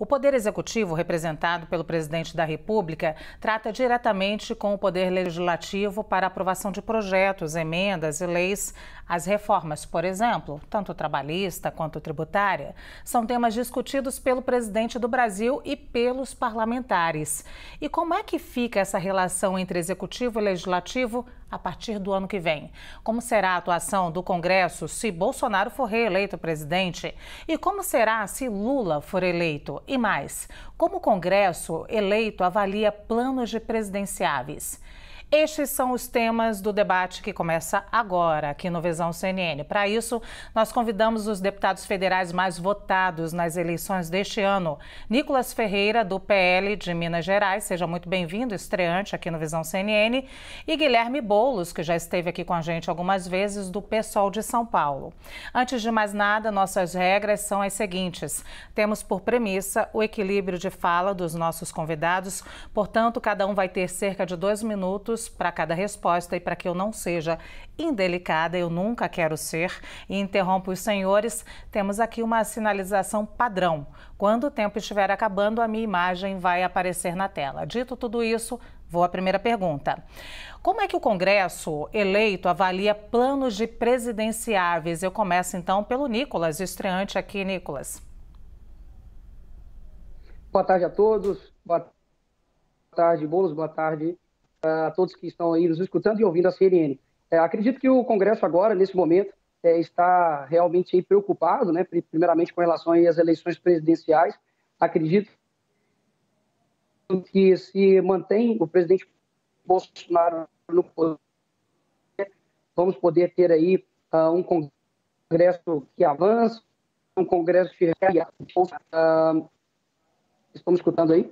O Poder Executivo, representado pelo Presidente da República, trata diretamente com o Poder Legislativo para aprovação de projetos, emendas e leis. As reformas, por exemplo, tanto trabalhista quanto tributária, são temas discutidos pelo Presidente do Brasil e pelos parlamentares. E como é que fica essa relação entre Executivo e Legislativo a partir do ano que vem? Como será a atuação do Congresso se Bolsonaro for reeleito presidente? E como será se Lula for eleito? E mais, como o Congresso eleito avalia planos de presidenciáveis? Estes são os temas do debate que começa agora aqui no Visão CNN. Para isso, nós convidamos os deputados federais mais votados nas eleições deste ano. Nicolas Ferreira, do PL de Minas Gerais, seja muito bem-vindo, estreante aqui no Visão CNN. E Guilherme Boulos, que já esteve aqui com a gente algumas vezes, do PSOL de São Paulo. Antes de mais nada, nossas regras são as seguintes. Temos por premissa o equilíbrio de fala dos nossos convidados, portanto, cada um vai ter cerca de 2 minutos para cada resposta, e para que eu não seja indelicada, eu nunca quero ser, e interrompo os senhores, temos aqui uma sinalização padrão. Quando o tempo estiver acabando, a minha imagem vai aparecer na tela. Dito tudo isso, vou à primeira pergunta. Como é que o Congresso eleito avalia planos de presidenciáveis? Eu começo então pelo Nicolas, estreante aqui, Nicolas. Boa tarde a todos, boa tarde, Boulos, boa tarde a todos que estão aí nos escutando e ouvindo a CNN. Acredito que o Congresso agora, nesse momento, está realmente aí preocupado, né, primeiramente com relação aí às eleições presidenciais. Acredito que se mantém o presidente Bolsonaro no poder, vamos poder ter aí um Congresso que avança, um Congresso que... Estamos escutando aí?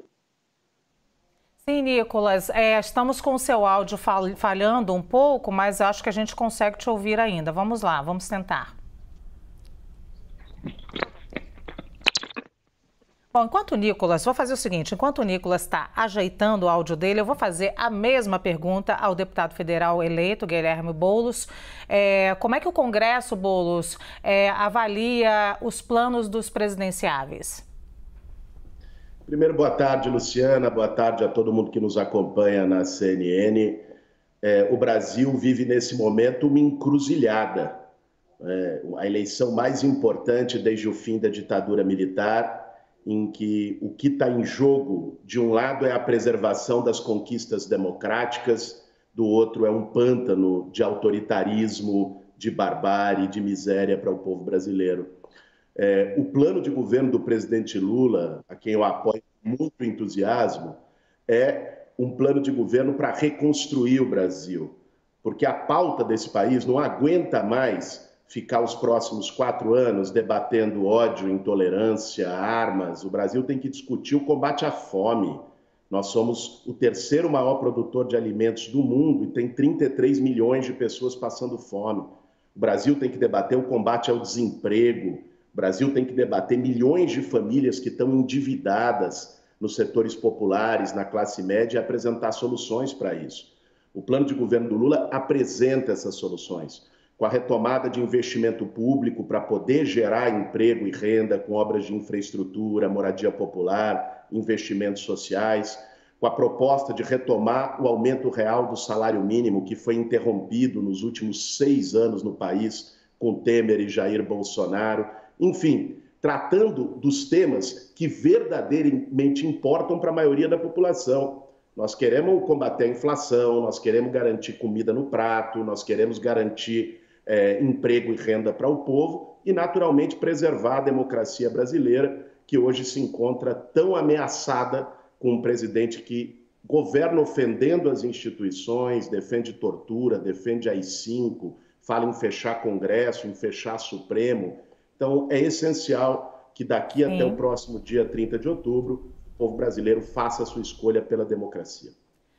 Sim, Nicolas, estamos com o seu áudio falhando um pouco, mas acho que a gente consegue te ouvir ainda. Vamos lá, vamos tentar. Bom, vou fazer o seguinte, enquanto o Nicolas está ajeitando o áudio dele, eu vou fazer a mesma pergunta ao deputado federal eleito, Guilherme Boulos. Como é que o Congresso, Boulos, avalia os planos dos presidenciáveis? Primeiro, boa tarde, Luciana, boa tarde a todo mundo que nos acompanha na CNN. O Brasil vive nesse momento uma encruzilhada, a eleição mais importante desde o fim da ditadura militar, em que o que está em jogo, de um lado, é a preservação das conquistas democráticas, do outro é um pântano de autoritarismo, de barbárie, de miséria para o povo brasileiro. O plano de governo do presidente Lula, a quem eu apoio com muito entusiasmo, é um plano de governo para reconstruir o Brasil, porque a pauta desse país não aguenta mais ficar os próximos 4 anos debatendo ódio, intolerância, armas. O Brasil tem que discutir o combate à fome. Nós somos o 3º maior produtor de alimentos do mundo e tem 33 milhões de pessoas passando fome. O Brasil tem que debater o combate ao desemprego. O Brasil tem que debater milhões de famílias que estão endividadas nos setores populares, na classe média, e apresentar soluções para isso. O plano de governo do Lula apresenta essas soluções, com a retomada de investimento público para poder gerar emprego e renda com obras de infraestrutura, moradia popular, investimentos sociais, com a proposta de retomar o aumento real do salário mínimo, que foi interrompido nos últimos 6 anos no país, com Temer e Jair Bolsonaro. Enfim, tratando dos temas que verdadeiramente importam para a maioria da população. Nós queremos combater a inflação, nós queremos garantir comida no prato, nós queremos garantir emprego e renda para o povo e, naturalmente, preservar a democracia brasileira, que hoje se encontra tão ameaçada com um presidente que governa ofendendo as instituições, defende tortura, defende AI-5, fala em fechar Congresso, em fechar Supremo. Então, é essencial que daqui até o próximo dia 30 de outubro, o povo brasileiro faça a sua escolha pela democracia.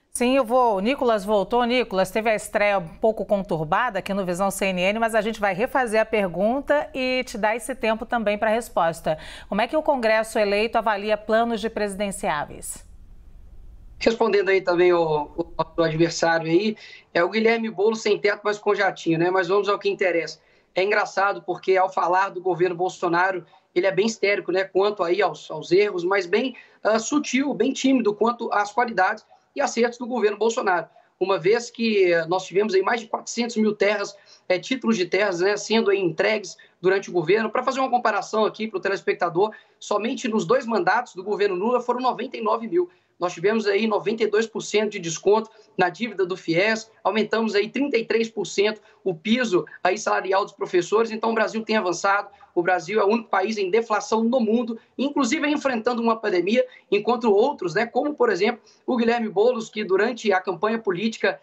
Sim, o Nicolas voltou. Nicolas, teve a estreia um pouco conturbada aqui no Visão CNN, mas a gente vai refazer a pergunta e te dar esse tempo também para a resposta. Como é que o Congresso eleito avalia planos de presidenciáveis? Respondendo aí também o adversário aí, é o Guilherme Boulos sem teto, mas com jatinho, né? Mas vamos ao que interessa. É engraçado porque, ao falar do governo Bolsonaro, ele é bem histérico, né, quanto aí aos erros, mas bem sutil, bem tímido quanto às qualidades e acertos do governo Bolsonaro. Uma vez que nós tivemos aí mais de 400 mil títulos de terras, né, sendo aí entregues durante o governo. Para fazer uma comparação aqui para o telespectador, somente nos 2 mandatos do governo Lula foram 99 mil. Nós tivemos aí 92% de desconto na dívida do FIES, aumentamos aí 33% o piso aí salarial dos professores. Então o Brasil tem avançado, o Brasil é o único país em deflação no mundo, inclusive enfrentando uma pandemia, enquanto outros, né, como por exemplo o Guilherme Boulos, que durante a campanha política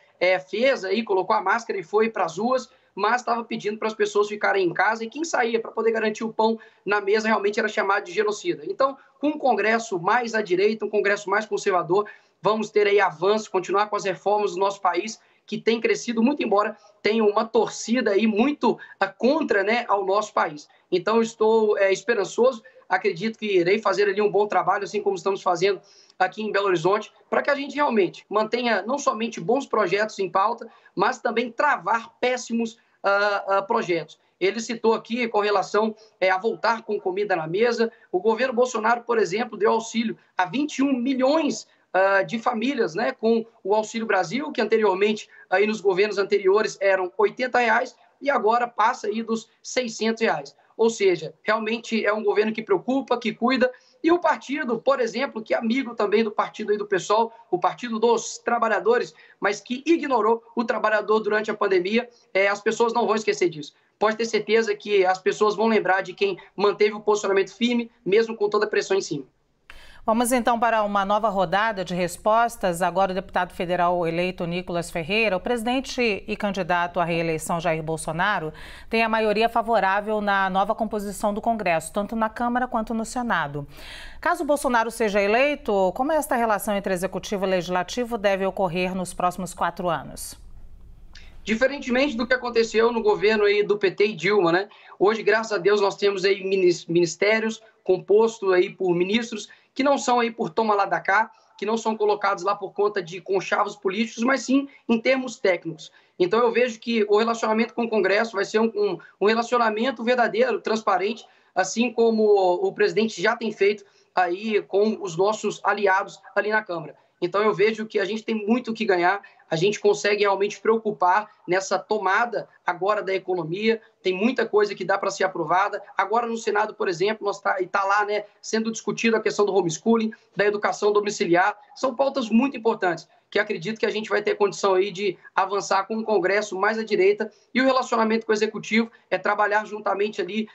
fez aí, colocou a máscara e foi para as ruas, mas estava pedindo para as pessoas ficarem em casa, e quem saía para poder garantir o pão na mesa realmente era chamado de genocida. Então, com um Congresso mais à direita, um Congresso mais conservador, vamos ter aí avanços, continuar com as reformas do nosso país, que tem crescido muito, embora tenha uma torcida aí muito contra, né, ao nosso país. Então, estou esperançoso, acredito que irei fazer ali um bom trabalho, assim como estamos fazendo aqui em Belo Horizonte, para que a gente realmente mantenha não somente bons projetos em pauta, mas também travar péssimos projetos. Ele citou aqui com relação a voltar com comida na mesa. O governo Bolsonaro, por exemplo, deu auxílio a 21 milhões de famílias, né, com o Auxílio Brasil, que anteriormente, aí nos governos anteriores, eram R$80, e agora passa aí dos R$600. Ou seja, realmente é um governo que preocupa, que cuida. E o partido, por exemplo, que é amigo também do partido aí do PSOL, o Partido dos Trabalhadores, mas que ignorou o trabalhador durante a pandemia, as pessoas não vão esquecer disso. Pode ter certeza que as pessoas vão lembrar de quem manteve o posicionamento firme, mesmo com toda a pressão em cima. Vamos então para uma nova rodada de respostas. Agora o deputado federal eleito Nicolas Ferreira, o presidente e candidato à reeleição Jair Bolsonaro, tem a maioria favorável na nova composição do Congresso, tanto na Câmara quanto no Senado. Caso Bolsonaro seja eleito, como esta relação entre Executivo e Legislativo deve ocorrer nos próximos 4 anos? Diferentemente do que aconteceu no governo aí do PT e Dilma, né? Hoje, graças a Deus, nós temos aí ministérios compostos aí por ministros que não são aí por toma lá da cá, que não são colocados lá por conta de conchavos políticos, mas sim em termos técnicos. Então eu vejo que o relacionamento com o Congresso vai ser um relacionamento verdadeiro, transparente, assim como o presidente já tem feito aí com os nossos aliados ali na Câmara. Então eu vejo que a gente tem muito o que ganhar, a gente consegue realmente preocupar nessa tomada agora da economia, tem muita coisa que dá para ser aprovada. Agora no Senado, por exemplo, está lá, né, sendo discutido a questão do homeschooling, da educação domiciliar, são pautas muito importantes, que acredito que a gente vai ter condição aí de avançar com um Congresso mais à direita, e o relacionamento com o Executivo é trabalhar juntamente ali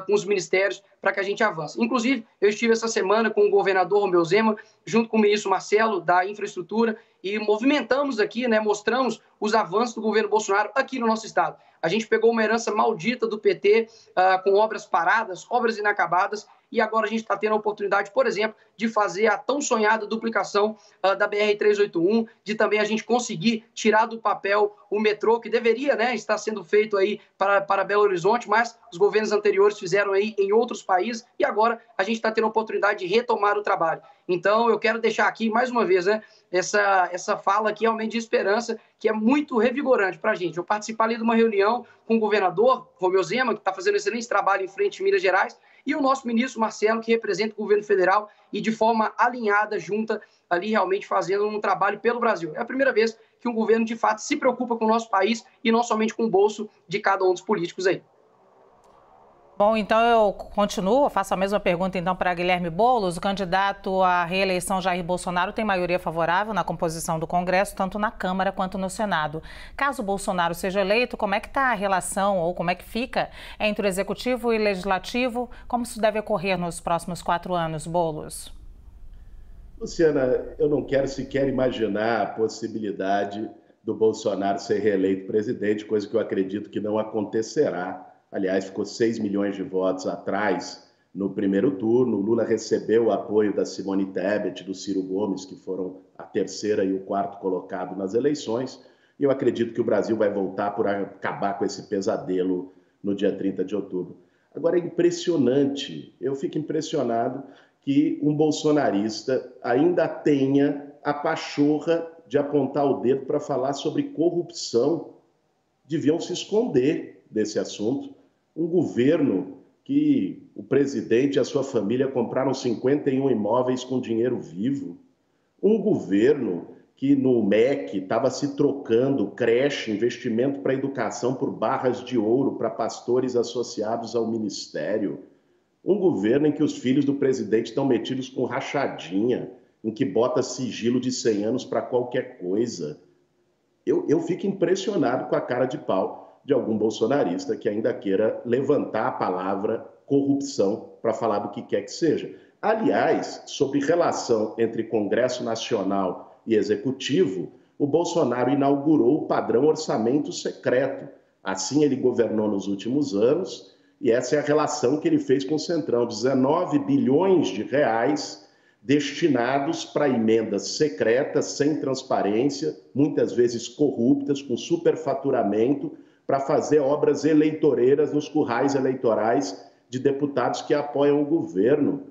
com os ministérios para que a gente avance. Inclusive, eu estive essa semana com o governador Romeu Zema, junto com o ministro Marcelo, da Infraestrutura, e movimentamos aqui, né, mostramos os avanços do governo Bolsonaro aqui no nosso estado. A gente pegou uma herança maldita do PT, com obras paradas, obras inacabadas, e agora a gente está tendo a oportunidade, por exemplo, de fazer a tão sonhada duplicação da BR-381, de também a gente conseguir tirar do papel o metrô, que deveria, né, estar sendo feito aí para Belo Horizonte, mas os governos anteriores fizeram aí em outros países, e agora a gente está tendo a oportunidade de retomar o trabalho. Então eu quero deixar aqui, mais uma vez, né, essa fala aqui realmente de esperança, que é muito revigorante para a gente. Eu participar ali de uma reunião com o governador Romeu Zema, que está fazendo excelente trabalho em frente a Minas Gerais, e o nosso ministro Marcelo, que representa o governo federal, e de forma alinhada, junta, ali realmente fazendo um trabalho pelo Brasil. É a primeira vez que um governo, de fato, se preocupa com o nosso país e não somente com o bolso de cada um dos políticos aí. Bom, então eu continuo, faço a mesma pergunta então para Guilherme Boulos. O candidato à reeleição Jair Bolsonaro tem maioria favorável na composição do Congresso, tanto na Câmara quanto no Senado. Caso Bolsonaro seja eleito, como é que está a relação ou como é que fica entre o Executivo e o Legislativo? Como isso deve ocorrer nos próximos 4 anos, Boulos? Luciana, eu não quero sequer imaginar a possibilidade do Bolsonaro ser reeleito presidente, coisa que eu acredito que não acontecerá. Aliás, ficou 6 milhões de votos atrás no primeiro turno. O Lula recebeu o apoio da Simone Tebet, do Ciro Gomes, que foram a terceira e o quarto colocado nas eleições. E eu acredito que o Brasil vai voltar por acabar com esse pesadelo no dia 30 de outubro. Agora, é impressionante, eu fico impressionado que um bolsonarista ainda tenha a pachorra de apontar o dedo para falar sobre corrupção. Deviam se esconder desse assunto. Um governo que o presidente e a sua família compraram 51 imóveis com dinheiro vivo. Um governo que no MEC estava se trocando creche, investimento para educação por barras de ouro para pastores associados ao ministério. Um governo em que os filhos do presidente estão metidos com rachadinha, em que bota sigilo de 100 anos para qualquer coisa. Eu fico impressionado com a cara de pau de algum bolsonarista que ainda queira levantar a palavra corrupção para falar do que quer que seja. Aliás, sobre relação entre Congresso Nacional e Executivo, o Bolsonaro inaugurou o padrão orçamento secreto. Assim ele governou nos últimos anos, e essa é a relação que ele fez com o Centrão, 19 bilhões de reais destinados para emendas secretas, sem transparência, muitas vezes corruptas, com superfaturamento, para fazer obras eleitoreiras nos currais eleitorais de deputados que apoiam o governo.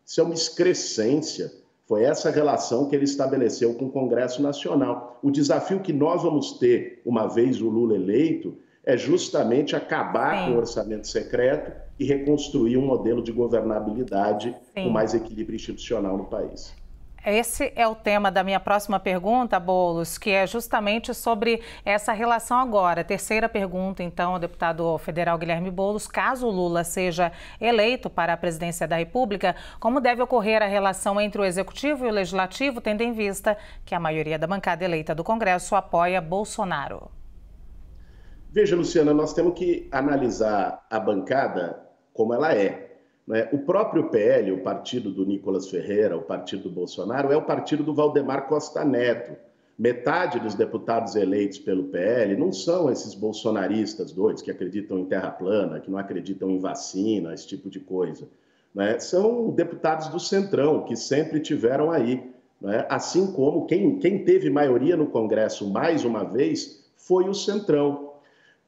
Isso é uma excrescência. Foi essa relação que ele estabeleceu com o Congresso Nacional. O desafio que nós vamos ter, uma vez o Lula eleito, é justamente acabar com o orçamento secreto e reconstruir um modelo de governabilidade com mais equilíbrio institucional no país. Esse é o tema da minha próxima pergunta, Boulos, que é justamente sobre essa relação agora. Terceira pergunta, então, ao deputado federal Guilherme Boulos. Caso o Lula seja eleito para a presidência da República, como deve ocorrer a relação entre o Executivo e o Legislativo, tendo em vista que a maioria da bancada eleita do Congresso apoia Bolsonaro? Veja, Luciana, nós temos que analisar a bancada como ela é. O próprio PL, o partido do Nicolas Ferreira, o partido do Bolsonaro, é o partido do Valdemar Costa Neto. Metade dos deputados eleitos pelo PL não são esses bolsonaristas doidos que acreditam em terra plana, que não acreditam em vacina, esse tipo de coisa. São deputados do Centrão, que sempre tiveram aí. Assim como quem teve maioria no Congresso mais uma vez foi o Centrão.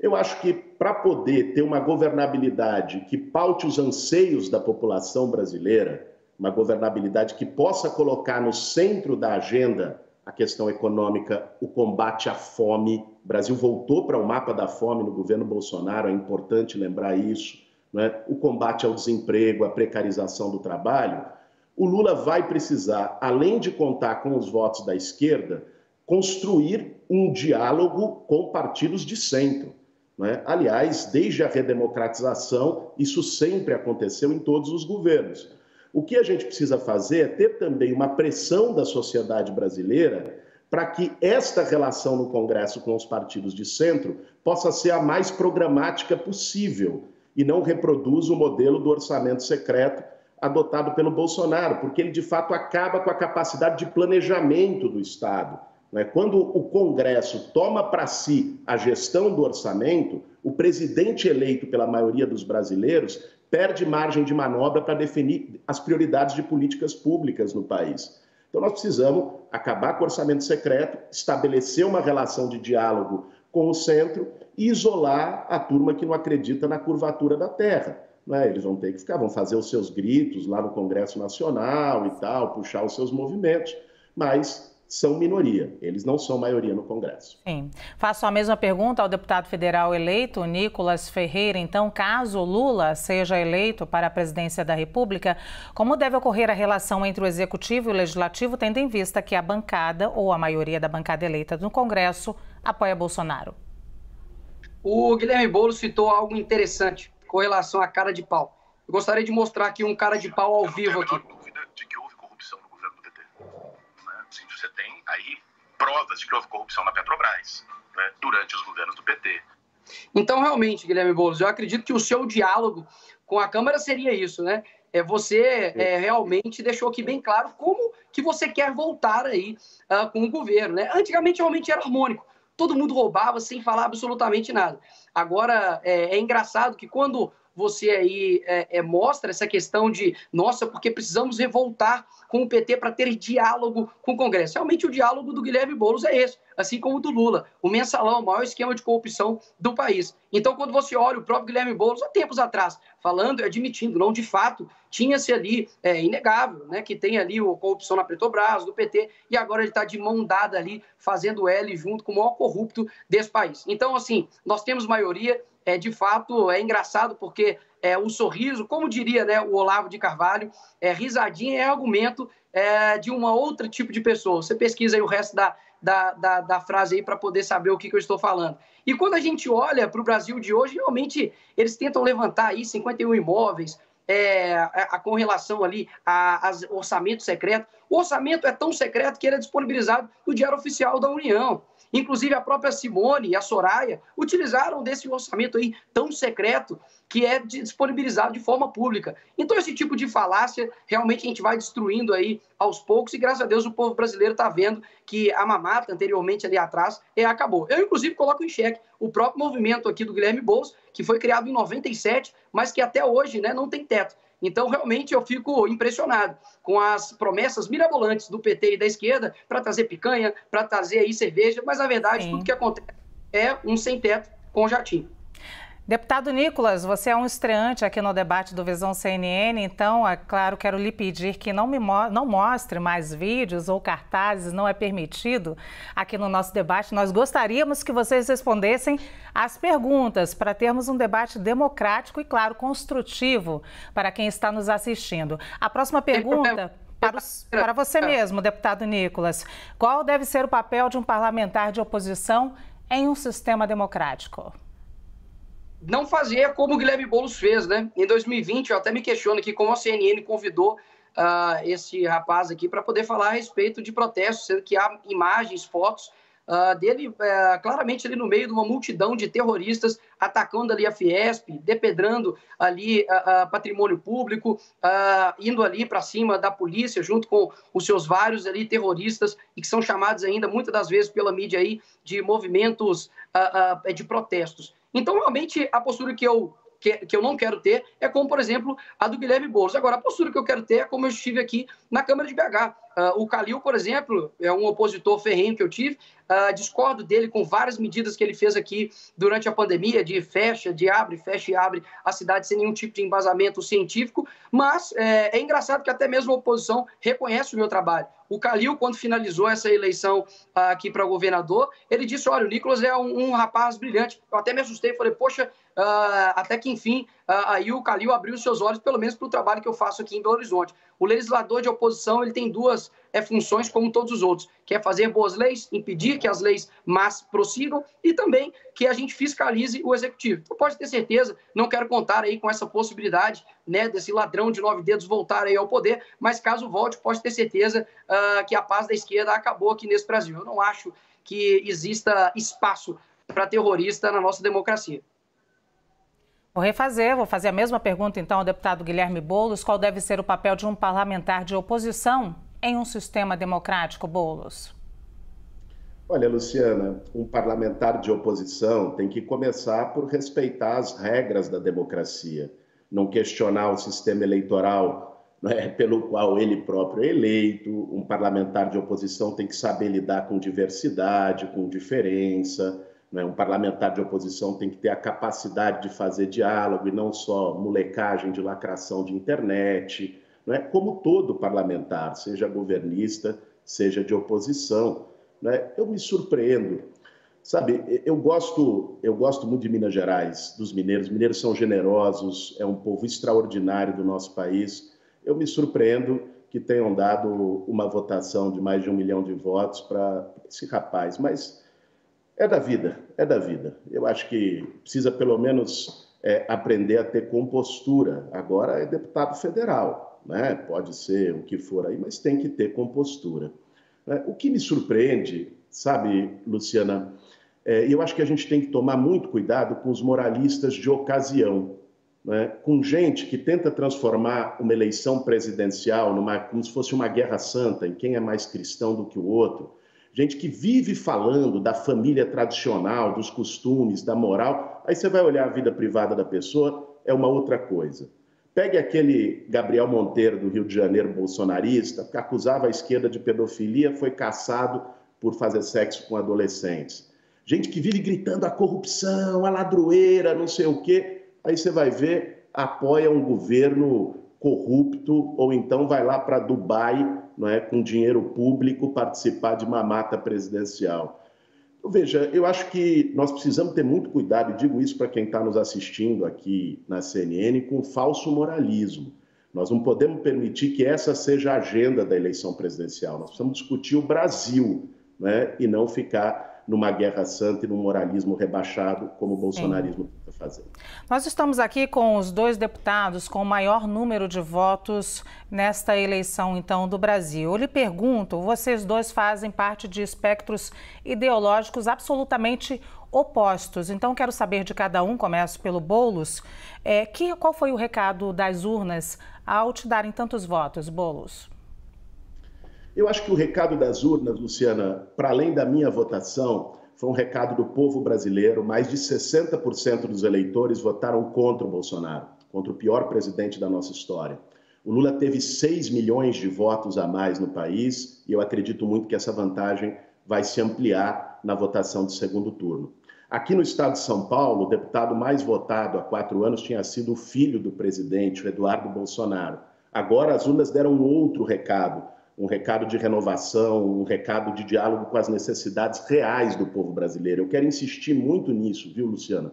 Eu acho que para poder ter uma governabilidade que paute os anseios da população brasileira, uma governabilidade que possa colocar no centro da agenda a questão econômica, o combate à fome. O Brasil voltou para o mapa da fome no governo Bolsonaro, é importante lembrar isso. O combate ao desemprego, a precarização do trabalho. O Lula vai precisar, além de contar com os votos da esquerda, construir um diálogo com partidos de centro. Aliás, desde a redemocratização, isso sempre aconteceu em todos os governos. O que a gente precisa fazer é ter também uma pressão da sociedade brasileira para que esta relação no Congresso com os partidos de centro possa ser a mais programática possível e não reproduza o modelo do orçamento secreto adotado pelo Bolsonaro, porque ele, de fato, acaba com a capacidade de planejamento do Estado. Quando o Congresso toma para si a gestão do orçamento, o presidente eleito pela maioria dos brasileiros perde margem de manobra para definir as prioridades de políticas públicas no país. Então nós precisamos acabar com o orçamento secreto, estabelecer uma relação de diálogo com o centro e isolar a turma que não acredita na curvatura da terra. Eles vão ter que vão fazer os seus gritos lá no Congresso Nacional e tal, puxar os seus movimentos, mas são minoria, eles não são maioria no Congresso. Sim. Faço a mesma pergunta ao deputado federal eleito, Nicolas Ferreira. Então, caso Lula seja eleito para a presidência da República, como deve ocorrer a relação entre o Executivo e o Legislativo, tendo em vista que a bancada ou a maioria da bancada eleita no Congresso apoia Bolsonaro? O Guilherme Boulos citou algo interessante com relação à cara de pau. Eu gostaria de mostrar aqui um cara de pau ao vivo aqui. Você tem aí provas de que houve corrupção na Petrobras, durante os governos do PT. Então, realmente, Guilherme Boulos, eu acredito que o seu diálogo com a Câmara seria isso, Você realmente deixou aqui bem claro como que você quer voltar aí com o governo, Antigamente, realmente era harmônico. Todo mundo roubava sem falar absolutamente nada. Agora, é engraçado que quando você aí mostra essa questão de, nossa, porque precisamos revoltar com o PT para ter diálogo com o Congresso. Realmente o diálogo do Guilherme Boulos é esse, assim como o do Lula, o mensalão, o maior esquema de corrupção do país. Então, quando você olha o próprio Guilherme Boulos, há tempos atrás, falando e admitindo, não de fato, tinha-se ali, inegável, que tem ali a corrupção na Petrobras, do PT, e agora ele está de mão dada ali, fazendo L junto com o maior corrupto desse país. Então, assim, nós temos maioria. De fato, é engraçado porque o sorriso, como diria, né, o Olavo de Carvalho, risadinha é argumento de uma outra tipo de pessoa. Você pesquisa aí o resto da frase aí para poder saber o que eu estou falando. E quando a gente olha para o Brasil de hoje, realmente eles tentam levantar aí 51 imóveis, com relação ali a orçamento secreto. O orçamento é tão secreto que ele é disponibilizado no Diário Oficial da União. Inclusive, a própria Simone e a Soraya utilizaram desse orçamento aí tão secreto que é disponibilizado de forma pública. Então, esse tipo de falácia, realmente a gente vai destruindo aí aos poucos e, graças a Deus, o povo brasileiro está vendo que a mamata, anteriormente ali atrás, acabou. Eu, inclusive, coloco em xeque o próprio movimento aqui do Guilherme Boulos, que foi criado em 97, mas que até hoje, né, não tem teto. Então, realmente, eu fico impressionado com as promessas mirabolantes do PT e da esquerda para trazer picanha, para trazer aí cerveja, mas, na verdade, Tudo que acontece é um sem-teto com jatinho. Deputado Nicolas, você é um estreante aqui no debate do Visão CNN, então, é claro, quero lhe pedir que não mostre mais vídeos ou cartazes, não é permitido aqui no nosso debate. Nós gostaríamos que vocês respondessem as perguntas para termos um debate democrático e, claro, construtivo para quem está nos assistindo. A próxima pergunta para você mesmo, deputado Nicolas. Qual deve ser o papel de um parlamentar de oposição em um sistema democrático? Não fazer como o Guilherme Boulos fez, né? Em 2020, eu até me questiono aqui como a CNN convidou esse rapaz aqui para poder falar a respeito de protestos, sendo que há imagens, fotos dele claramente ali no meio de uma multidão de terroristas atacando ali a Fiesp, depedrando ali patrimônio público, indo ali para cima da polícia junto com os seus vários ali terroristas e que são chamados ainda muitas das vezes pela mídia aí de movimentos de protestos. Então, realmente, a postura que eu não quero ter é como, por exemplo, a do Guilherme Boulos. Agora, a postura que eu quero ter é como eu estive aqui na Câmara de BH. O Calil, por exemplo, é um opositor ferrenho que eu tive. Discordo dele com várias medidas que ele fez aqui durante a pandemia, de fecha e abre a cidade sem nenhum tipo de embasamento científico. Mas é engraçado que até mesmo a oposição reconhece o meu trabalho. O Calil, quando finalizou essa eleição aqui para governador, ele disse, olha, o Nicolas é um rapaz brilhante. Eu até me assustei, falei, poxa, até que enfim, aí o Calil abriu os seus olhos, pelo menos para o trabalho que eu faço aqui em Belo Horizonte. O legislador de oposição, ele tem duas funções como todos os outros, que é fazer boas leis, impedir que as leis más prossigam e também que a gente fiscalize o executivo. Então, pode ter certeza, não quero contar aí com essa possibilidade, né, desse ladrão de 9 dedos voltar aí ao poder, mas caso volte, pode ter certeza que a paz da esquerda acabou aqui nesse Brasil. Eu não acho que exista espaço para terrorista na nossa democracia. Vou fazer a mesma pergunta então ao deputado Guilherme Boulos. Qual deve ser o papel de um parlamentar de oposição em um sistema democrático, Boulos? Olha, Luciana, um parlamentar de oposição tem que começar por respeitar as regras da democracia, não questionar o sistema eleitoral, né, pelo qual ele próprio é eleito. Um parlamentar de oposição tem que saber lidar com diversidade, com diferença. Um parlamentar de oposição tem que ter a capacidade de fazer diálogo e não só molecagem de lacração de internet, como todo parlamentar, seja governista, seja de oposição. Eu me surpreendo. Sabe, eu gosto muito de Minas Gerais, dos mineiros. Os mineiros são generosos, é um povo extraordinário do nosso país. Eu me surpreendo que tenham dado uma votação de mais de 1 milhão de votos para esse rapaz, mas é da vida. Eu acho que precisa, pelo menos, aprender a ter compostura. Agora é deputado federal, né? Pode ser o que for aí, mas tem que ter compostura. O que me surpreende, sabe, Luciana, eu acho que a gente tem que tomar muito cuidado com os moralistas de ocasião, né? Com gente que tenta transformar uma eleição presidencial como se fosse uma guerra santa, em quem é mais cristão do que o outro. Gente que vive falando da família tradicional, dos costumes, da moral. Aí você vai olhar a vida privada da pessoa, é uma outra coisa. Pegue aquele Gabriel Monteiro do Rio de Janeiro, bolsonarista, que acusava a esquerda de pedofilia, foi caçado por fazer sexo com adolescentes. Gente que vive gritando a corrupção, a ladroeira, não sei o quê. Aí você vai ver, apoia um governo corrupto, ou então vai lá para Dubai, com dinheiro público, participar de mamata presidencial. Veja, eu acho que nós precisamos ter muito cuidado, e digo isso para quem está nos assistindo aqui na CNN, com o falso moralismo. Nós não podemos permitir que essa seja a agenda da eleição presidencial. Nós precisamos discutir o Brasil, né? E não ficar numa guerra santa e num moralismo rebaixado, como o bolsonarismo tenta fazer. Nós estamos aqui com os dois deputados com o maior número de votos nesta eleição, então, do Brasil. Eu lhe pergunto, vocês dois fazem parte de espectros ideológicos absolutamente opostos. Então, quero saber de cada um, começo pelo Boulos, qual foi o recado das urnas ao te darem tantos votos, Boulos? Eu acho que o recado das urnas, Luciana, para além da minha votação, foi um recado do povo brasileiro. Mais de 60% dos eleitores votaram contra o Bolsonaro, contra o pior presidente da nossa história. O Lula teve 6 milhões de votos a mais no país e eu acredito muito que essa vantagem vai se ampliar na votação de segundo turno. Aqui no estado de São Paulo, o deputado mais votado há 4 anos tinha sido o filho do presidente, o Eduardo Bolsonaro. Agora as urnas deram um outro recado, um recado de renovação, um recado de diálogo com as necessidades reais do povo brasileiro. Eu quero insistir muito nisso, viu, Luciana?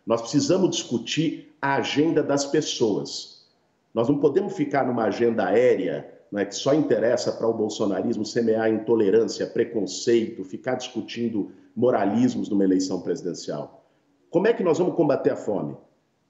Nós precisamos discutir a agenda das pessoas. Nós não podemos ficar numa agenda aérea, né, que só interessa para o bolsonarismo semear intolerância, preconceito, ficar discutindo moralismos numa eleição presidencial. Como é que nós vamos combater a fome?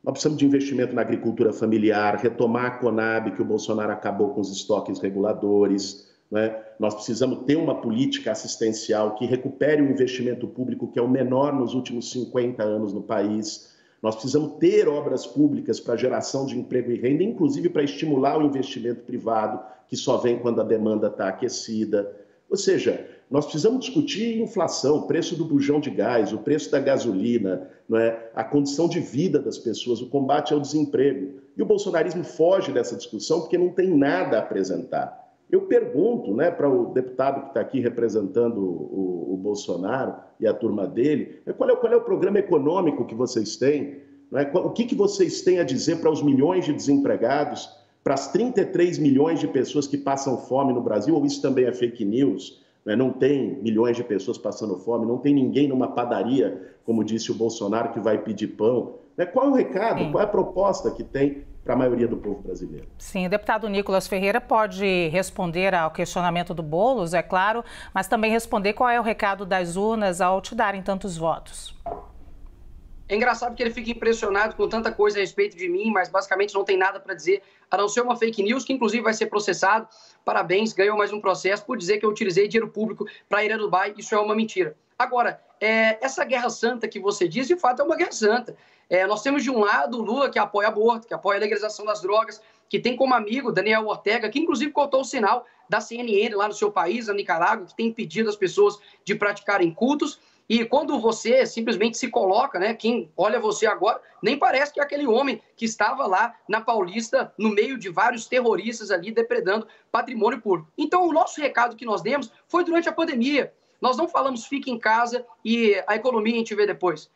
Nós precisamos de investimento na agricultura familiar, retomar a Conab, que o Bolsonaro acabou com os estoques reguladores, né? Nós precisamos ter uma política assistencial que recupere o investimento público, que é o menor nos últimos 50 anos no país. Nós precisamos ter obras públicas para geração de emprego e renda, inclusive para estimular o investimento privado, que só vem quando a demanda está aquecida. Ou seja, nós precisamos discutir inflação, o preço do bujão de gás, o preço da gasolina, não é? A condição de vida das pessoas, o combate ao desemprego. E o bolsonarismo foge dessa discussão porque não tem nada a apresentar. Eu pergunto, né, para o deputado que está aqui representando o Bolsonaro e a turma dele, qual é o programa econômico que vocês têm? Não é? O que vocês têm a dizer para os milhões de desempregados, para as 33 milhões de pessoas que passam fome no Brasil, ou isso também é fake news? Não tem milhões de pessoas passando fome, não tem ninguém numa padaria, como disse o Bolsonaro, que vai pedir pão. Qual é o recado, Qual é a proposta que tem para a maioria do povo brasileiro? Sim, o deputado Nicolas Ferreira pode responder ao questionamento do Boulos, é claro, mas também responder qual é o recado das urnas ao te darem tantos votos. É engraçado que ele fica impressionado com tanta coisa a respeito de mim, mas basicamente não tem nada para dizer, a não ser uma fake news, que inclusive vai ser processado. Parabéns, ganhou mais um processo por dizer que eu utilizei dinheiro público para ir a Dubai. Isso é uma mentira. Agora, essa guerra santa que você diz, de fato é uma guerra santa. Nós temos de um lado o Lula, que apoia aborto, que apoia a legalização das drogas, que tem como amigo Daniel Ortega, que inclusive cortou o sinal da CNN lá no seu país, na Nicarágua, que tem impedido as pessoas de praticarem cultos. E quando você simplesmente se coloca, né, quem olha você agora, nem parece que é aquele homem que estava lá na Paulista, no meio de vários terroristas ali, depredando patrimônio público. Então, o nosso recado que nós demos foi durante a pandemia. Nós não falamos fique em casa e a economia a gente vê depois.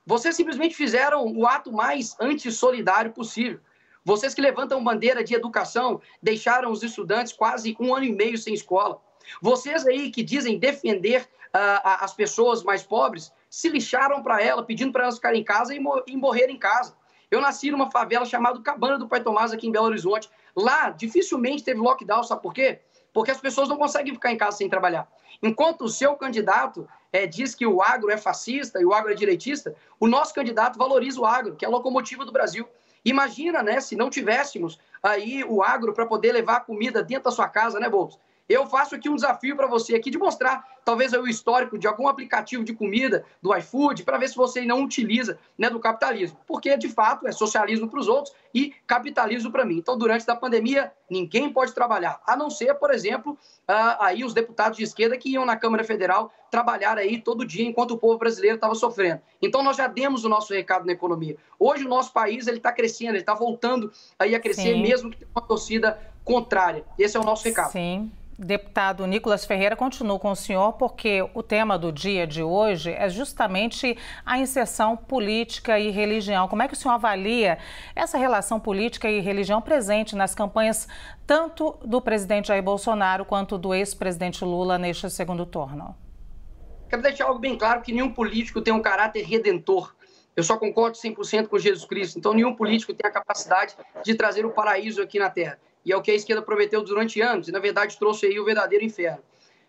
Vocês simplesmente fizeram o ato mais antissolidário possível. Vocês que levantam bandeira de educação, deixaram os estudantes quase 1 ano e meio sem escola. Vocês aí que dizem defender as pessoas mais pobres, se lixaram para ela, pedindo para elas ficarem em casa e morrer em casa. Eu nasci numa favela chamada Cabana do Pai Tomás, aqui em Belo Horizonte. Lá, dificilmente teve lockdown, sabe por quê? Porque as pessoas não conseguem ficar em casa sem trabalhar. Enquanto o seu candidato diz que o agro é fascista e o agro é direitista, o nosso candidato valoriza o agro, que é a locomotiva do Brasil. Imagina, né, se não tivéssemos aí o agro para poder levar comida dentro da sua casa, né, Boulos? Eu faço aqui um desafio para você aqui de mostrar, talvez, o histórico de algum aplicativo de comida, do iFood, para ver se você não utiliza, né, do capitalismo. Porque, de fato, é socialismo para os outros e capitalismo para mim. Então, durante a pandemia, ninguém pode trabalhar, a não ser, por exemplo, aí os deputados de esquerda que iam na Câmara Federal trabalhar aí todo dia enquanto o povo brasileiro estava sofrendo. Então, nós já demos o nosso recado na economia. Hoje, o nosso país está crescendo, ele está voltando aí a crescer, Sim. mesmo que tenha uma torcida contrária. Esse é o nosso recado. Sim. Deputado Nicolas Ferreira, continuo com o senhor, porque o tema do dia de hoje é justamente a inserção política e religião. Como é que o senhor avalia essa relação política e religião presente nas campanhas tanto do presidente Jair Bolsonaro quanto do ex-presidente Lula neste segundo turno? Quero deixar algo bem claro, que nenhum político tem um caráter redentor. Eu só concordo 100% com Jesus Cristo. Então, nenhum político tem a capacidade de trazer o paraíso aqui na Terra. E é o que a esquerda prometeu durante anos, e, na verdade, trouxe aí o verdadeiro inferno.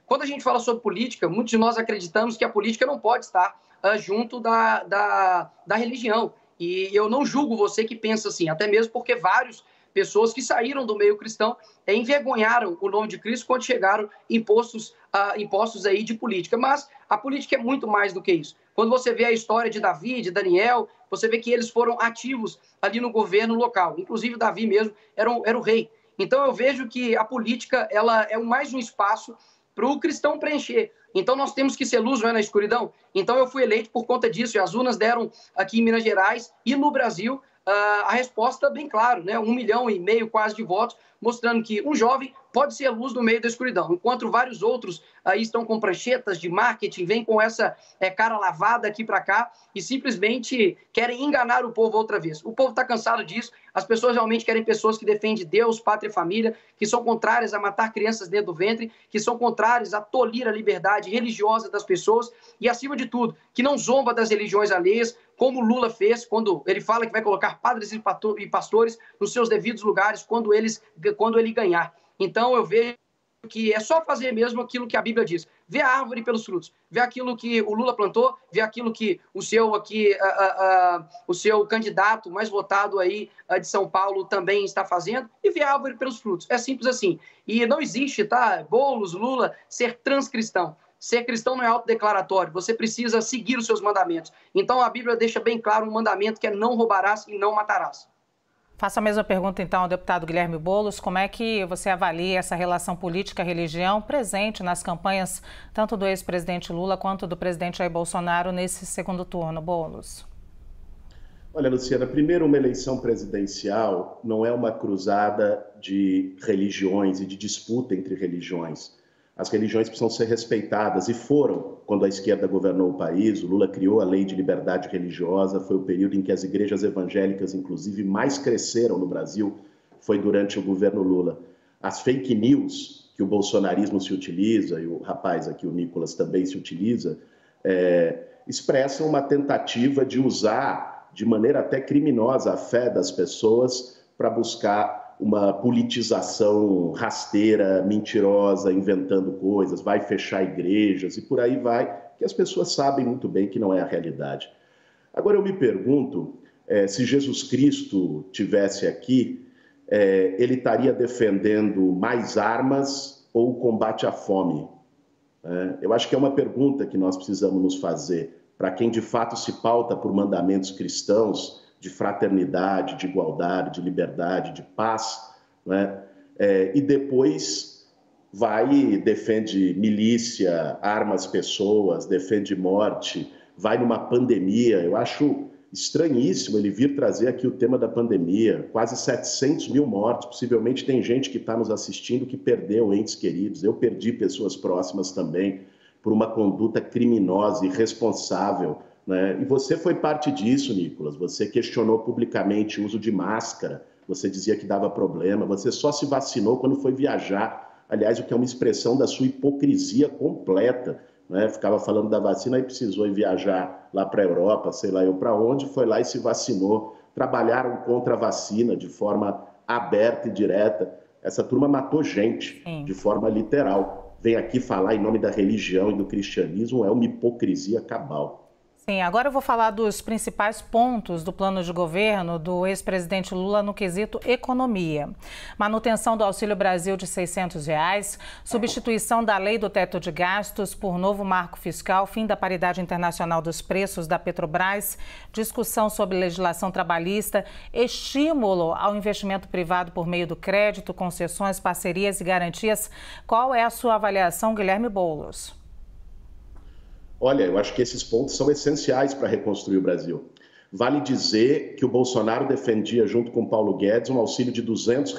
Quando a gente fala sobre política, muitos de nós acreditamos que a política não pode estar junto da religião. E eu não julgo você que pensa assim, até mesmo porque várias pessoas que saíram do meio cristão envergonharam o nome de Cristo quando chegaram impostos aí de política. Mas a política é muito mais do que isso. Quando você vê a história de Davi, de Daniel, você vê que eles foram ativos ali no governo local. Inclusive, Davi mesmo era o rei. Então, eu vejo que a política ela é mais um espaço para o cristão preencher. Então, nós temos que ser luz, não é na escuridão. Então, eu fui eleito por conta disso. E as urnas deram aqui em Minas Gerais e no Brasil a resposta bem claro, né? 1,5 milhão quase de votos, mostrando que um jovem pode ser luz no meio da escuridão, enquanto vários outros aí estão com pranchetas de marketing, vêm com essa cara lavada aqui para cá e simplesmente querem enganar o povo outra vez. O povo está cansado disso, as pessoas realmente querem pessoas que defendem Deus, pátria e família, que são contrárias a matar crianças dentro do ventre, que são contrárias a tolir a liberdade religiosa das pessoas e, acima de tudo, que não zomba das religiões alheias, como Lula fez quando ele fala que vai colocar padres e pastores nos seus devidos lugares quando ele ganhar. Então, eu vejo que é só fazer mesmo aquilo que a Bíblia diz. Ver a árvore pelos frutos, ver aquilo que o Lula plantou, ver aquilo que o seu candidato mais votado aí de São Paulo também está fazendo e ver a árvore pelos frutos. É simples assim. E não existe, tá, Boulos, Lula, ser transcristão. Ser cristão não é autodeclaratório, você precisa seguir os seus mandamentos. Então a Bíblia deixa bem claro um mandamento que é não roubarás e não matarás. Faço a mesma pergunta, então, ao deputado Guilherme Boulos. Como é que você avalia essa relação política-religião presente nas campanhas tanto do ex-presidente Lula quanto do presidente Jair Bolsonaro nesse segundo turno, Boulos? Olha, Luciana, primeiro, uma eleição presidencial não é uma cruzada de religiões e de disputa entre religiões. As religiões precisam ser respeitadas e foram quando a esquerda governou o país. O Lula criou a Lei de Liberdade Religiosa, foi o período em que as igrejas evangélicas, inclusive, mais cresceram no Brasil, foi durante o governo Lula. As fake news que o bolsonarismo se utiliza, e o rapaz aqui, o Nicolas, também se utiliza, expressam uma tentativa de usar de maneira até criminosa a fé das pessoas para buscar uma politização rasteira, mentirosa, inventando coisas, vai fechar igrejas e por aí vai, que as pessoas sabem muito bem que não é a realidade. Agora eu me pergunto, se Jesus Cristo tivesse aqui, ele estaria defendendo mais armas ou o combate à fome? Eu acho que é uma pergunta que nós precisamos nos fazer, para quem de fato se pauta por mandamentos cristãos, de fraternidade, de igualdade, de liberdade, de paz, né? E depois vai e defende milícia, arma as pessoas, defende morte, vai numa pandemia. Eu acho estranhíssimo ele vir trazer aqui o tema da pandemia, quase 700 mil mortes, possivelmente tem gente que está nos assistindo que perdeu entes queridos, eu perdi pessoas próximas também, por uma conduta criminosa, irresponsável, né? E você foi parte disso, Nicolas. Você questionou publicamente o uso de máscara, você dizia que dava problema, você só se vacinou quando foi viajar. Aliás, o que é uma expressão da sua hipocrisia completa, né? Ficava falando da vacina e precisou ir viajar lá para a Europa, sei lá eu para onde, foi lá e se vacinou. Trabalharam contra a vacina de forma aberta e direta. Essa turma matou gente de forma literal. Vem aqui falar em nome da religião e do cristianismo, é uma hipocrisia cabal. Sim, agora eu vou falar dos principais pontos do plano de governo do ex-presidente Lula no quesito economia. Manutenção do Auxílio Brasil de R$ 600, substituição da lei do teto de gastos por novo marco fiscal, fim da paridade internacional dos preços da Petrobras, discussão sobre legislação trabalhista, estímulo ao investimento privado por meio do crédito, concessões, parcerias e garantias. Qual é a sua avaliação, Guilherme Boulos? Olha, eu acho que esses pontos são essenciais para reconstruir o Brasil. Vale dizer que o Bolsonaro defendia, junto com Paulo Guedes, um auxílio de R$ 200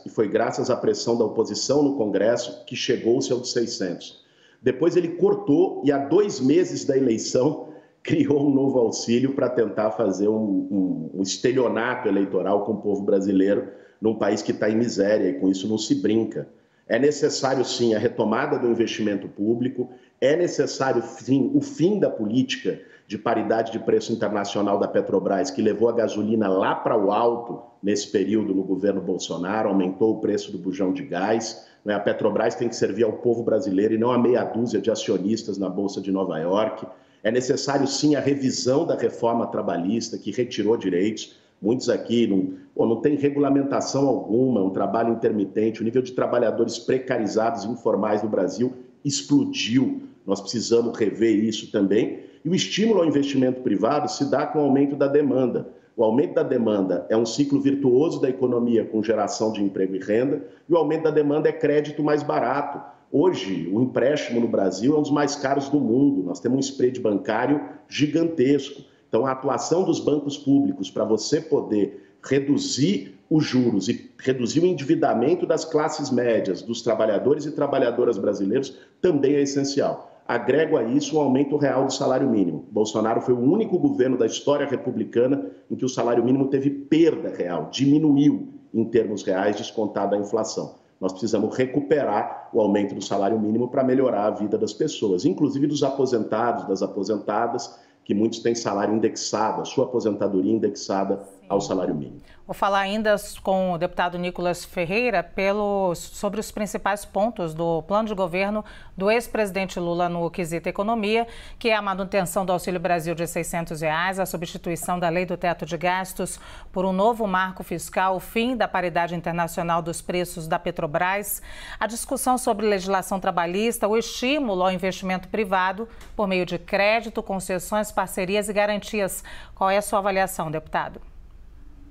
e foi graças à pressão da oposição no Congresso que chegou-se ao de 600. Depois ele cortou e, há 2 meses da eleição, criou um novo auxílio para tentar fazer um estelionato eleitoral com o povo brasileiro num país que está em miséria e com isso não se brinca. É necessário, sim, a retomada do investimento público, é necessário, sim, o fim da política de paridade de preço internacional da Petrobras, que levou a gasolina lá para o alto nesse período no governo Bolsonaro, aumentou o preço do bujão de gás. A Petrobras tem que servir ao povo brasileiro e não a meia dúzia de acionistas na Bolsa de Nova York. É necessário, sim, a revisão da reforma trabalhista, que retirou direitos. Muitos aqui não tem regulamentação alguma, um trabalho intermitente, o nível de trabalhadores precarizados e informais no Brasil explodiu. Nós precisamos rever isso também. E o estímulo ao investimento privado se dá com o aumento da demanda. O aumento da demanda é um ciclo virtuoso da economia com geração de emprego e renda, e o aumento da demanda é crédito mais barato. Hoje, o empréstimo no Brasil é um dos mais caros do mundo. Nós temos um spread bancário gigantesco. Então, a atuação dos bancos públicos para você poder reduzir os juros e reduzir o endividamento das classes médias, dos trabalhadores e trabalhadoras brasileiros, também é essencial. Agrego a isso o aumento real do salário mínimo. Bolsonaro foi o único governo da história republicana em que o salário mínimo teve perda real, diminuiu em termos reais, descontada a inflação. Nós precisamos recuperar o aumento do salário mínimo para melhorar a vida das pessoas, inclusive dos aposentados, das aposentadas, que muitos têm salário indexado, a sua aposentadoria indexada ao salário mínimo. Vou falar ainda com o deputado Nicolas Ferreira sobre os principais pontos do plano de governo do ex-presidente Lula no quesito economia, que é a manutenção do Auxílio Brasil de R$ 600, a substituição da lei do teto de gastos por um novo marco fiscal, o fim da paridade internacional dos preços da Petrobras, a discussão sobre legislação trabalhista, o estímulo ao investimento privado por meio de crédito, concessões, parcerias e garantias. Qual é a sua avaliação, deputado?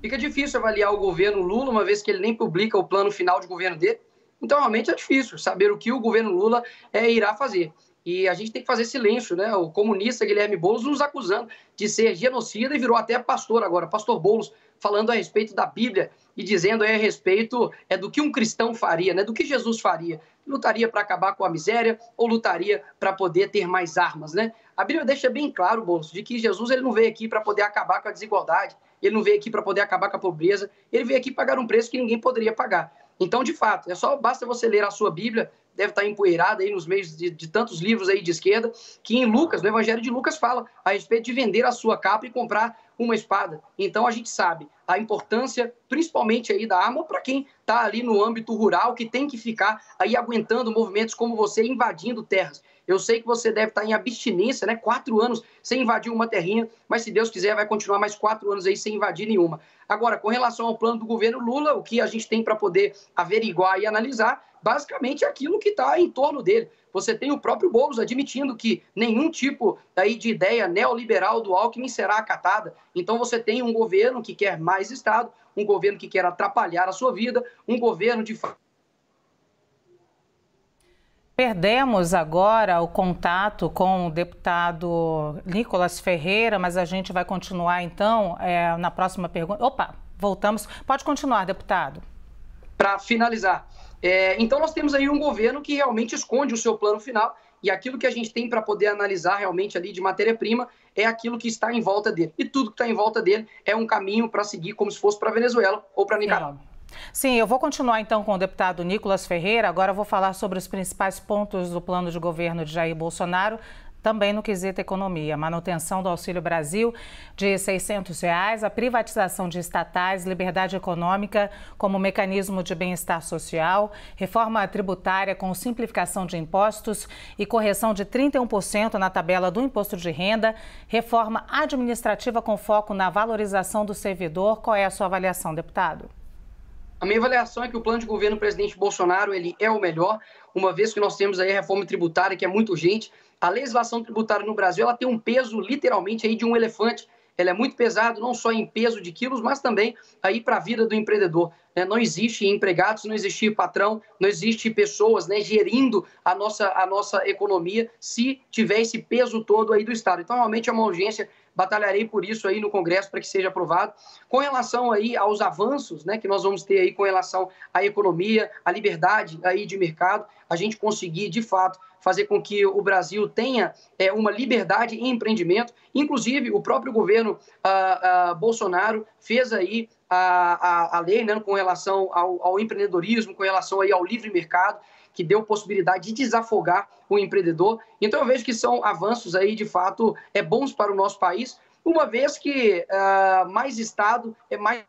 Fica difícil avaliar o governo Lula, uma vez que ele nem publica o plano final de governo dele. Então, realmente é difícil saber o que o governo Lula irá fazer. E a gente tem que fazer silêncio, né? O comunista Guilherme Boulos nos acusando de ser genocida e virou até pastor agora. Pastor Boulos falando a respeito da Bíblia e dizendo a respeito do que um cristão faria, né? Do que Jesus faria. Lutaria para acabar com a miséria ou lutaria para poder ter mais armas, né? A Bíblia deixa bem claro, Boulos, de que Jesus ele não veio aqui para poder acabar com a desigualdade, ele não veio aqui para poder acabar com a pobreza, ele veio aqui pagar um preço que ninguém poderia pagar. Então, de fato, basta você ler a sua Bíblia, deve estar empoeirada aí nos meios de tantos livros aí de esquerda, que em Lucas, no Evangelho de Lucas, fala a respeito de vender a sua capa e comprar uma espada. Então, a gente sabe a importância, principalmente aí da arma, para quem está ali no âmbito rural, que tem que ficar aí aguentando movimentos como você invadindo terras. Eu sei que você deve estar em abstinência, né? 4 anos sem invadir uma terrinha, mas se Deus quiser vai continuar mais 4 anos aí sem invadir nenhuma. Agora, com relação ao plano do governo Lula, o que a gente tem para poder averiguar e analisar, basicamente é aquilo que está em torno dele. Você tem o próprio Boulos admitindo que nenhum tipo aí de ideia neoliberal do Alckmin será acatada. Então você tem um governo que quer mais Estado, um governo que quer atrapalhar a sua vida, um governo de... Perdemos agora o contato com o deputado Nicolas Ferreira, mas a gente vai continuar então na próxima pergunta. Opa, voltamos. Pode continuar, deputado. Para finalizar, então nós temos aí um governo que realmente esconde o seu plano final e aquilo que a gente tem para poder analisar realmente ali de matéria-prima é aquilo que está em volta dele. E tudo que está em volta dele é um caminho para seguir como se fosse para a Venezuela ou para Nicarágua. Sim, eu vou continuar então com o deputado Nicolas Ferreira. Agora eu vou falar sobre os principais pontos do plano de governo de Jair Bolsonaro, também no quesito economia. Manutenção do Auxílio Brasil de R$ 600, a privatização de estatais, liberdade econômica como mecanismo de bem-estar social, reforma tributária com simplificação de impostos e correção de 31% na tabela do imposto de renda, reforma administrativa com foco na valorização do servidor. Qual é a sua avaliação, deputado? A minha avaliação é que o plano de governo do presidente Bolsonaro ele é o melhor, uma vez que nós temos aí a reforma tributária, que é muito urgente. A legislação tributária no Brasil ela tem um peso, literalmente, aí de um elefante. Ela é muito pesada, não só em peso de quilos, mas também aí para a vida do empreendedor. Não existe empregados, não existe patrão, não existe pessoas gerindo a nossa economia se tiver esse peso todo aí do Estado. Então, realmente é uma urgência. Batalharei por isso aí no Congresso para que seja aprovado. Com relação aí aos avanços, que nós vamos ter aí com relação à economia, à liberdade aí de mercado, a gente conseguir, de fato, fazer com que o Brasil tenha uma liberdade em empreendimento. Inclusive, o próprio governo Bolsonaro fez aí a lei com relação ao empreendedorismo, com relação aí ao livre mercado. que deu possibilidade de desafogar o empreendedor. Então eu vejo que são avanços aí, de fato, bons para o nosso país, uma vez que mais Estado é mais...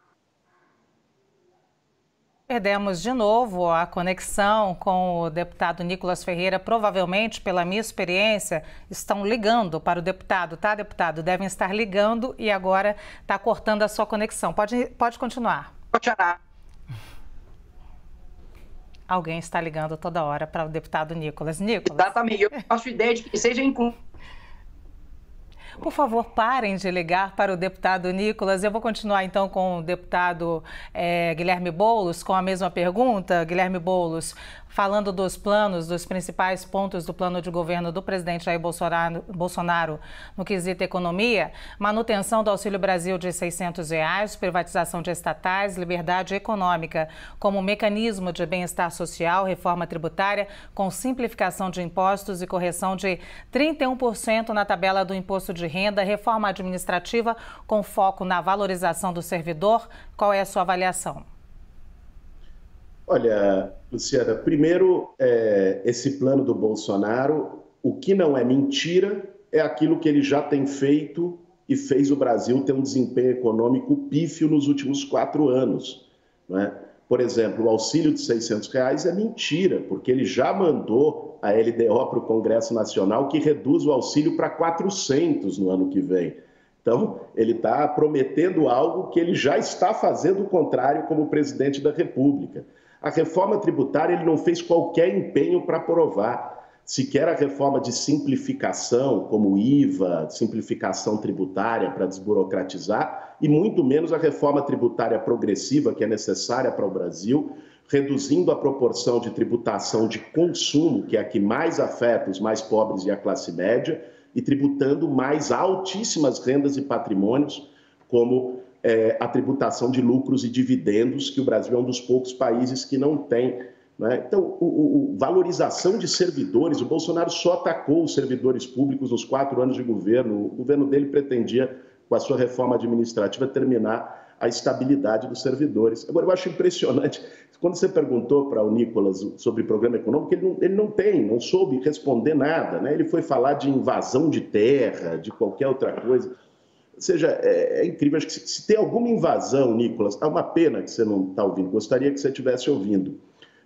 Perdemos de novo a conexão com o deputado Nicolas Ferreira. Provavelmente, pela minha experiência, estão ligando para o deputado, tá, deputado? Devem estar ligando e agora está cortando a sua conexão. Pode continuar. Alguém está ligando toda hora para o deputado Nicolas. Nicolas. Exatamente. Eu faço ideia de que seja Por favor, parem de ligar para o deputado Nicolas. Eu vou continuar, então, com o deputado Guilherme Boulos, com a mesma pergunta. Guilherme Boulos, falando dos planos, dos principais pontos do plano de governo do presidente Jair Bolsonaro no quesito economia, manutenção do Auxílio Brasil de R$ 600, privatização de estatais, liberdade econômica como mecanismo de bem-estar social, reforma tributária com simplificação de impostos e correção de 31% na tabela do imposto de renda, reforma administrativa com foco na valorização do servidor. Qual é a sua avaliação? Olha, Luciana, primeiro, esse plano do Bolsonaro, o que não é mentira é aquilo que ele já tem feito e fez o Brasil ter um desempenho econômico pífio nos últimos 4 anos, não é? Por exemplo, o auxílio de R$ 600 é mentira, porque ele já mandou a LDO para o Congresso Nacional que reduz o auxílio para 400 no ano que vem. Então, ele está prometendo algo que ele já está fazendo o contrário como presidente da República. A reforma tributária ele não fez qualquer empenho para aprovar. Sequer a reforma de simplificação, como o IVA, simplificação tributária para desburocratizar, e muito menos a reforma tributária progressiva, que é necessária para o Brasil, reduzindo a proporção de tributação de consumo, que é a que mais afeta os mais pobres e a classe média, e tributando mais altíssimas rendas e patrimônios, como a tributação de lucros e dividendos, que o Brasil é um dos poucos países que não tem, né? Então, valorização de servidores, o Bolsonaro só atacou os servidores públicos nos 4 anos de governo. O governo dele pretendia, com a sua reforma administrativa, terminar a estabilidade dos servidores. Agora, eu acho impressionante, quando você perguntou para o Nicolas sobre programa econômico, ele não soube responder nada, né? Ele foi falar de invasão de terra, de qualquer outra coisa. Ou seja, é incrível. Acho que se tem alguma invasão, Nicolas, é uma pena que você não está ouvindo, gostaria que você estivesse ouvindo.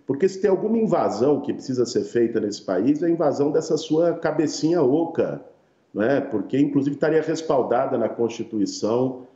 Porque se tem alguma invasão que precisa ser feita nesse país, é a invasão dessa sua cabecinha oca, né? Porque, inclusive, estaria respaldada na Constituição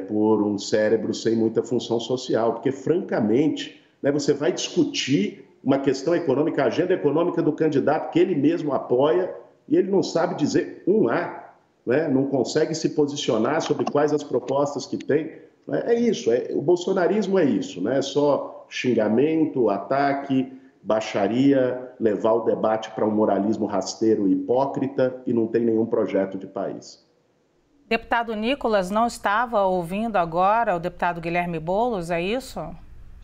por um cérebro sem muita função social. Porque, francamente, né, você vai discutir uma questão econômica, a agenda econômica do candidato que ele mesmo apoia, e ele não sabe dizer um A. Né? Não consegue se posicionar sobre quais as propostas que tem. Né? É isso, o bolsonarismo é isso, né? Só xingamento, ataque, baixaria, levar o debate para um moralismo rasteiro e hipócrita e não tem nenhum projeto de país. Deputado Nicolas, não estava ouvindo agora o deputado Guilherme Boulos, é isso?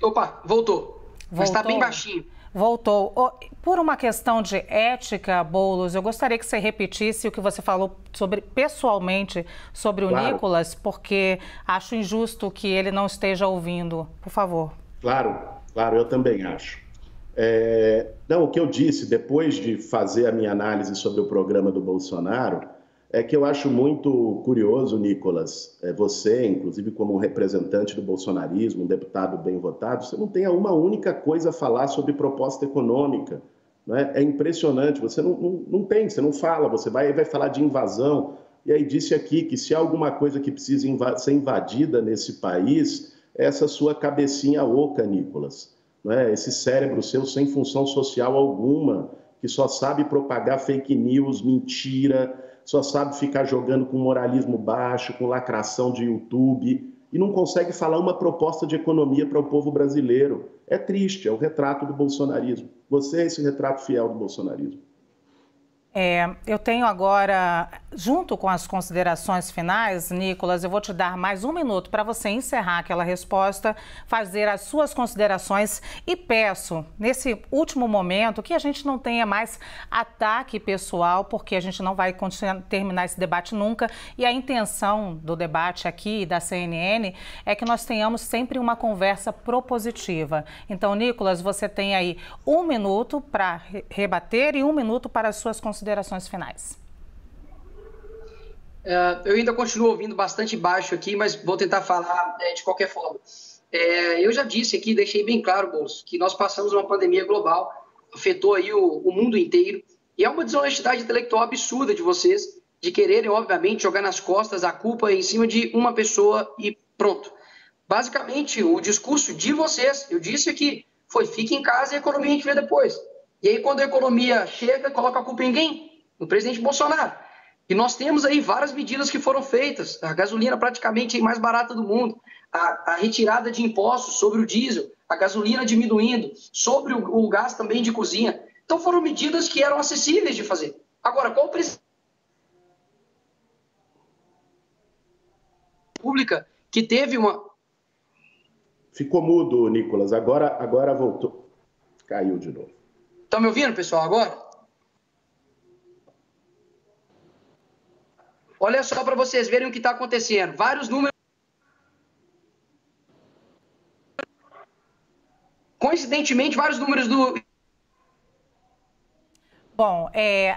Opa, voltou. Mas está bem baixinho. Voltou. Por uma questão de ética, Boulos, eu gostaria que você repetisse o que você falou pessoalmente sobre o Nicolas, porque acho injusto que ele não esteja ouvindo. Por favor. Claro, eu também acho. Não, o que eu disse depois de fazer a minha análise sobre o programa do Bolsonaro é que eu acho muito curioso, Nicolas, você, inclusive como um representante do bolsonarismo, um deputado bem votado, você não tem uma única coisa a falar sobre proposta econômica. Né? É impressionante, você não tem, você não fala, você vai falar de invasão. E aí disse aqui que se há alguma coisa que precisa ser invadida nesse país, é essa sua cabecinha oca, Nicolas. Né? Esse cérebro seu sem função social alguma, que só sabe propagar fake news, mentira, só sabe ficar jogando com moralismo baixo, com lacração de YouTube, e não consegue falar uma proposta de economia para o povo brasileiro. É triste, é o retrato do bolsonarismo. Você é esse retrato fiel do bolsonarismo. Eu tenho agora junto com as considerações finais, Nicolas, eu vou te dar mais um minuto para você encerrar aquela resposta, fazer as suas considerações e peço, nesse último momento, que a gente não tenha mais ataque pessoal, porque a gente não vai terminar esse debate nunca. E a intenção do debate aqui da CNN é que nós tenhamos sempre uma conversa propositiva. Então, Nicolas, você tem aí um minuto para rebater e um minuto para as suas considerações finais. Eu ainda continuo ouvindo bastante baixo aqui, mas vou tentar falar de qualquer forma. Eu já disse aqui, deixei bem claro, Bolso, que nós passamos uma pandemia global, afetou aí o mundo inteiro, e é uma desonestidade intelectual absurda de vocês, de quererem, obviamente, jogar nas costas a culpa em cima de uma pessoa e pronto. Basicamente, o discurso de vocês, eu disse aqui, foi fique em casa e a economia a gente vê depois. E aí, quando a economia chega, coloca a culpa em quem? No presidente Bolsonaro. E nós temos aí várias medidas que foram feitas. A gasolina praticamente a mais barata do mundo. A retirada de impostos sobre o diesel. A gasolina diminuindo. Sobre o gás também de cozinha. Então foram medidas que eram acessíveis de fazer. Agora, qual presidente pública que teve uma... Ficou mudo, Nicolas. Agora voltou. Caiu de novo. Estão me ouvindo, pessoal, agora? Olha só para vocês verem o que está acontecendo. Vários números. Coincidentemente, vários números do... Bom,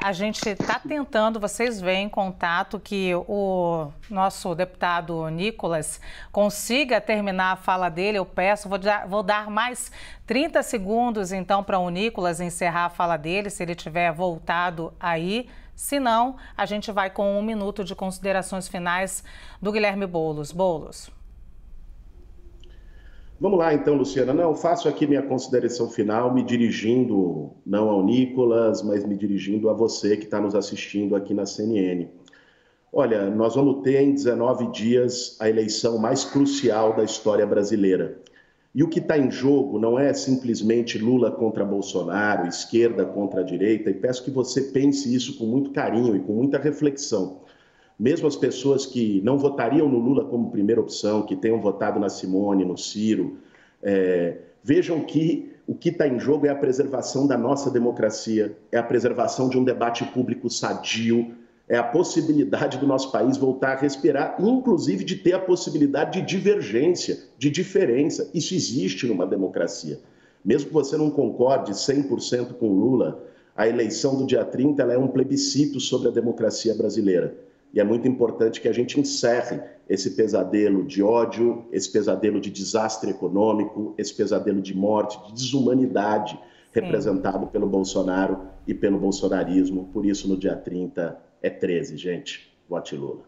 a gente está tentando, vocês veem em contato que o nosso deputado Nicolas consiga terminar a fala dele. Eu peço, vou dar mais 30 segundos então para o Nicolas encerrar a fala dele, se ele tiver voltado aí. Se não, a gente vai com um minuto de considerações finais do Guilherme Boulos. Boulos. Vamos lá, então, Luciana. Não, faço aqui minha consideração final, me dirigindo não ao Nicolas, mas me dirigindo a você que está nos assistindo aqui na CNN. Olha, nós vamos ter em 19 dias a eleição mais crucial da história brasileira. E o que está em jogo não é simplesmente Lula contra Bolsonaro, esquerda contra a direita, e peço que você pense isso com muito carinho e com muita reflexão. Mesmo as pessoas que não votariam no Lula como primeira opção, que tenham votado na Simone, no Ciro, vejam que o que está em jogo é a preservação da nossa democracia, é a preservação de um debate público sadio, é a possibilidade do nosso país voltar a respirar, inclusive de ter a possibilidade de divergência, de diferença. Isso existe numa democracia. Mesmo que você não concorde 100% com Lula, a eleição do dia 30 ela é um plebiscito sobre a democracia brasileira. E é muito importante que a gente encerre esse pesadelo de ódio, esse pesadelo de desastre econômico, esse pesadelo de morte, de desumanidade representado pelo Bolsonaro e pelo bolsonarismo. Por isso, no dia 30, é 13, gente. Vote Lula.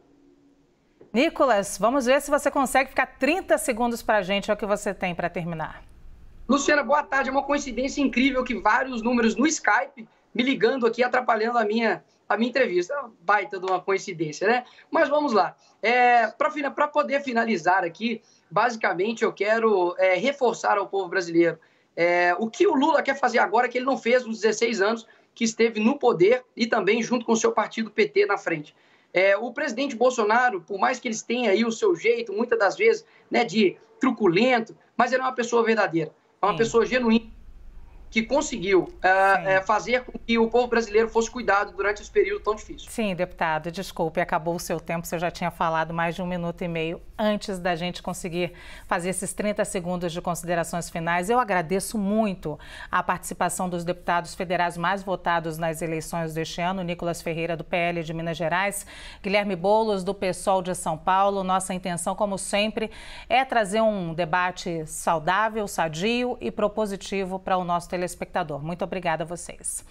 Nicolas, vamos ver se você consegue ficar 30 segundos para a gente. É o que você tem para terminar. Luciana, boa tarde. É uma coincidência incrível que vários números no Skype me ligando aqui, atrapalhando a minha entrevista. É uma baita de uma coincidência, né? Mas vamos lá. Para poder finalizar aqui, basicamente eu quero reforçar ao povo brasileiro o que o Lula quer fazer agora, que ele não fez nos 16 anos que esteve no poder e também junto com o seu partido PT na frente. O presidente Bolsonaro, por mais que eles tenham aí o seu jeito, muitas das vezes, né, de truculento, mas ele é uma pessoa verdadeira, é uma pessoa genuína, que conseguiu fazer com que o povo brasileiro fosse cuidado durante esse período tão difícil. Sim, deputado, desculpe, acabou o seu tempo, você já tinha falado mais de 1 minuto e meio antes da gente conseguir fazer esses 30 segundos de considerações finais. Eu agradeço muito a participação dos deputados federais mais votados nas eleições deste ano, Nicolas Ferreira, do PL de Minas Gerais, Guilherme Boulos, do PSOL de São Paulo. Nossa intenção, como sempre, é trazer um debate saudável, sadio e propositivo para o nosso telespectador. Muito obrigada a vocês.